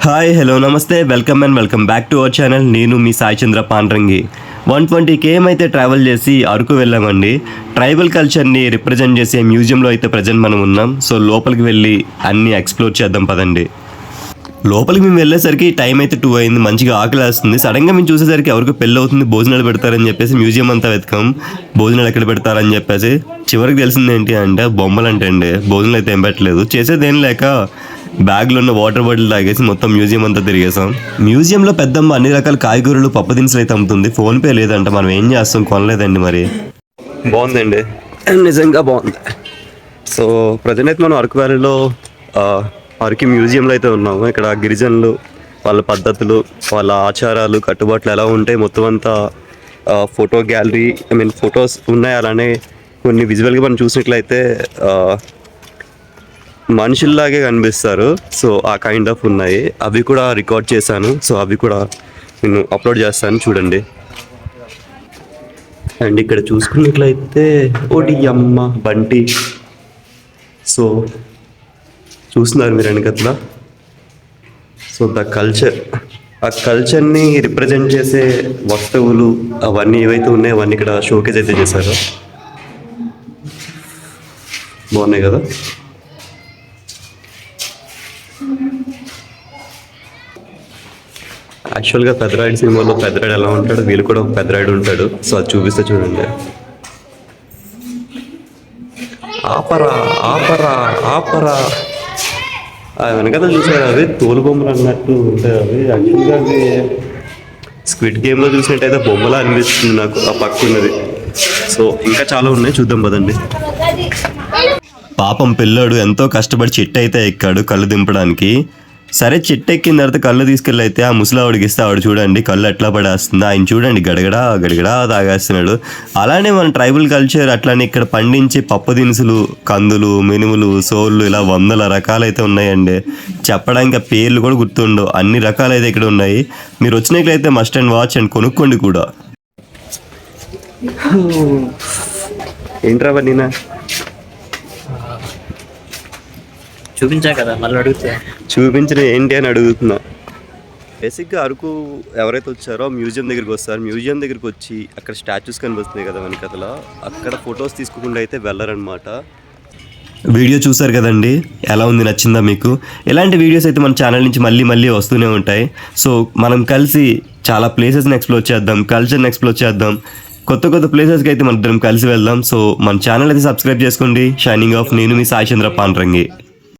Hi hello నమస్తే welcome back to our channel. నేను మీ సాయి చంద్ర Pandrangi. 120 km అయితే ట్రావెల్ చేసి అరకు వెళ్ళామండి. ట్రైబల్ కల్చర్ని రిప్రజెంట్ చేసే మ్యూజియంలో అయితే ప్రజెంట్ మనం ఉన్నాం. సో లోపలికి వెళ్ళి అన్నీ ఎక్స్ప్లోర్ చేద్దాం పదండి. లోపలికి మేము వెళ్ళేసరికి టైం అయితే 2 అయింది. మంచిగా ఆకలి వేస్తుంది. సడన్గా మేము చూసేసరికి ఎవరికి పెళ్ళి అవుతుంది, భోజనాలు పెడతారని చెప్పేసి మ్యూజియం అంతా వెతకాం. భోజనాలు ఎక్కడ పెడతారని చెప్పేసి చివరికి తెలిసింది ఏంటి అంటే బొమ్మలు అంటే అండి. భోజనాలు అయితే ఏం పెట్టలేదు. చేసేదేం లేక బ్యాగ్లో ఉన్న వాటర్ బాటిల్ తాగేసి మొత్తం మ్యూజియం అంతా తిరిగేసాం. మ్యూజియంలో పెద్దమ్మ అన్ని రకాల కాయగూరలు పప్పు దినుసులు అయితే అమ్ముతుంది. ఫోన్పే లేదంట. మనం ఏం చేస్తాం, కొనలేదండి. మరి బాగుందండి, నిజంగా బాగుంది. సో ప్రజెంట్ అయితే మనం అరకు వ్యాలీలో అరకు మ్యూజియంలో అయితే ఉన్నాము. ఇక్కడ గిరిజనులు వాళ్ళ పద్ధతులు, వాళ్ళ ఆచారాలు, కట్టుబాట్లు ఎలా ఉంటాయి మొత్తం అంతా ఫోటో గ్యాలరీ, ఫొటోస్ ఉన్నాయి. అలానే కొన్ని విజువల్గా మనం చూసినట్లయితే మనుషుల్లాగే కనిపిస్తారు. సో ఆ కైండ్ ఆఫ్ ఉన్నాయి. అవి కూడా రికార్డ్ చేశాను. సో అవి కూడా నేను అప్లోడ్ చేస్తాను, చూడండి. అండ్ ఇక్కడ చూసుకున్నట్లయితే ఒకటి అమ్మ బంటి. సో చూస్తున్నారు మీరు వెనకట్లా. సో ద కల్చర్, ఆ కల్చర్ని రిప్రజెంట్ చేసే వస్తువులు అవన్నీ ఏవైతే ఉన్నాయో అవన్నీ ఇక్కడ షోకేజ్ అయితే చేశారు. బాగున్నాయి కదా. యాక్చువల్గా పెద్దరాయుడు సినిమాలో పెద్దరాయుడు ఎలా ఉంటాడు, వీళ్ళు కూడా ఒక పెద్దరాయుడు ఉంటాడు. సో అది చూపిస్తే చూడండి. ఆపరా ఆపరా ఆపరా. వెనకాల చూసారు, అవి తోలు బొమ్మలు అన్నట్టు ఉంటాయి. అవి యాక్చువల్గా అవి స్క్విడ్ గేమ్లో చూసినట్టయితే బొమ్మలా అనిపిస్తుంది నాకు ఆ పక్కున్నది. సో ఇంకా చాలా ఉన్నాయి, చూద్దాం పదండి. పాపం పిల్లోడు ఎంతో కష్టపడి చెట్టు అయితే ఎక్కాడు కళ్ళు దింపడానికి. సరే చెట్టు ఎక్కిన తర్వాత కళ్ళు తీసుకెళ్ళి అయితే ఆ ముసలావిడికి ఇస్తే ఆవిడ చూడండి కళ్ళు ఎట్లా పడేస్తుంది. ఆయన చూడండి గడగడా గడగడా తాగేస్తున్నాడు. అలానే మన ట్రైబల్ కల్చర్ అట్లానే ఇక్కడ పండించే పప్పు దినుసులు, కందులు, మినుములు, సోళ్ళు ఇలా 100 రకాలైతే ఉన్నాయండి. చెప్పడానికి ఆ పేర్లు కూడా గుర్తుండవు. అన్ని రకాలైతే ఇక్కడ ఉన్నాయి. మీరు వచ్చినట్లయితే మస్ట్ అండ్ వాచ్ అండ్ కొనుక్కోండి కూడా. ఏంట్రా నేనా చూపించా కదా, మళ్ళీ అడుగుతా. చూపించిన ఏంటి అని అడుగుతున్నా. బేసిక్గా అరకు ఎవరైతే వచ్చారో మ్యూజియం దగ్గరికి వస్తారు. మ్యూజియం దగ్గరికి వచ్చి అక్కడ స్టాచ్యూస్ కనిపిస్తున్నాయి కదా వెనకతలో, అక్కడ ఫొటోస్ తీసుకోకుండా అయితే వెళ్ళరనమాట. వీడియో చూసారు కదండి, ఎలా ఉంది, నచ్చిందా మీకు? ఇలాంటి వీడియోస్ అయితే మన ఛానల్ నుంచి మళ్ళీ వస్తూనే ఉంటాయి. సో మనం కలిసి చాలా ప్లేసెస్ని ఎక్స్ప్లోర్ చేద్దాం, కల్చర్ని ఎక్స్ప్లోర్ చేద్దాం, కొత్త ప్లేసెస్కి అయితే మన ఇద్దరం కలిసి వెళ్దాం. సో మన ఛానల్ అయితే సబ్స్క్రైబ్ చేసుకోండి. Shining of. నేను మీ సాయి చంద్ర పాండ్రంగి.